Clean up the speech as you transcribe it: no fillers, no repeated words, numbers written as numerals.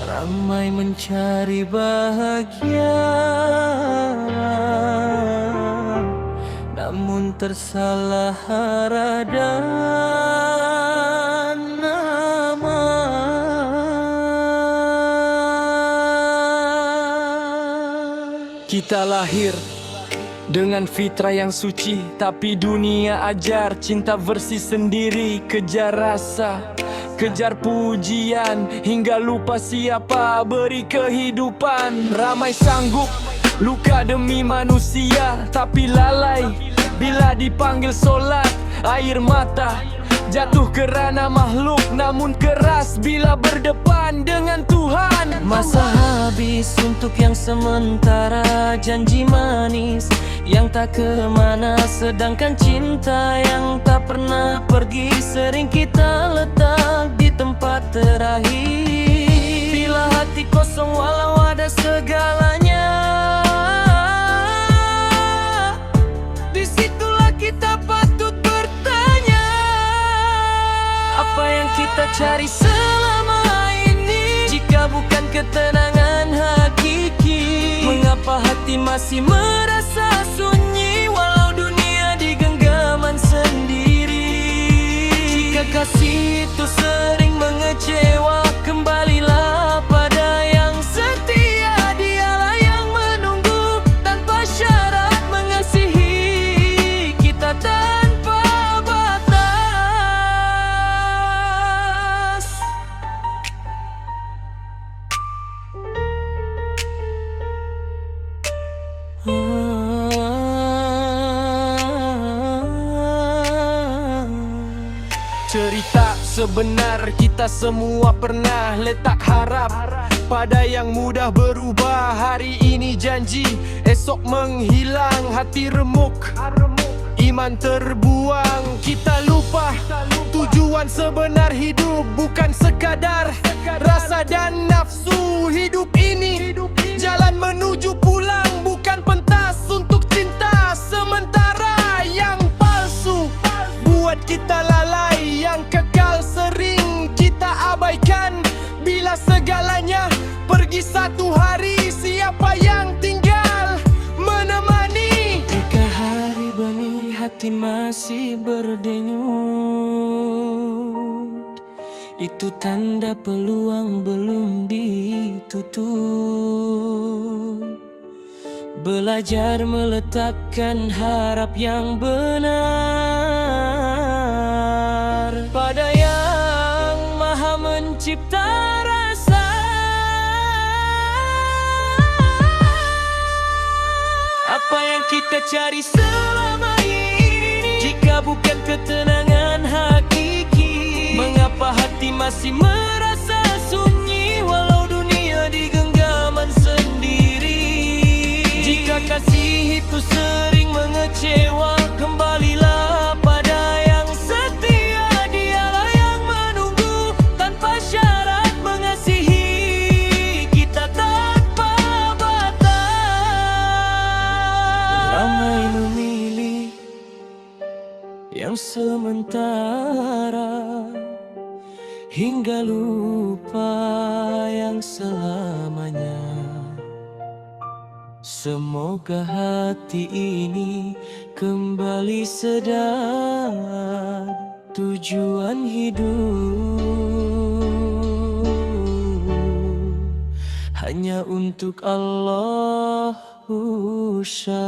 Ramai mencari bahagia, namun tersalah arah dan nama. Kita lahir dengan fitrah yang suci, tapi dunia ajar cinta versi sendiri. Kejar rasa, kejar pujian, hingga lupa siapa beri kehidupan. Ramai sanggup luka demi manusia, tapi lalai bila dipanggil solat. Air mata jatuh kerana makhluk, namun keras bila berdepan dengan Tuhan. Masa habis untuk yang sementara, janji manis yang tak kemana, sedangkan cinta yang tak pernah pergi sering kita letak di tempat terakhir. Bila hati kosong walau ada segalanya, disitulah kita patut bertanya, apa yang kita cari selama ini? Jika bukan ketenangan hakiki, mengapa hati masih merasa sunyi walau dunia di genggaman sendiri? Jika kasih itu sering mengecewa, kembalilah pada yang setia. Dialah yang menunggu tanpa syarat, mengasihi kita tanpa batas. Cerita sebenar kita semua pernah letak harap pada yang mudah berubah. Hari ini janji, esok menghilang. Hati remuk, iman terbuang. Kita lupa tujuan sebenar hidup bukan sekadar rasa dan nafsu. Hidup ini jalan menuju pulang, bukan pentas untuk cinta sementara yang palsu. Buat kita lalai, yang kekal sering kita abaikan. Bila segalanya pergi satu hari, siapa yang tinggal menemani? Jika hari bani hati masih berdenyut, itu tanda peluang belum ditutup. Belajar meletakkan harap yang benar pada yang maha mencipta rasa. Apa yang kita cari selama ini? Jika bukan ketenangan hakiki, mengapa hati masih merasa sunyi walau dunia di genggaman sendiri? Jika kasih itu sering mengecewa, kembalilah pada yang setia. Dialah yang menunggu tanpa syarat, mengasihi kita tanpa batas. Ramai memilih yang sementara, hingga lupa yang selamanya. Semoga hati ini kembali sadar tujuan hidup hanya untuk Allah Syah.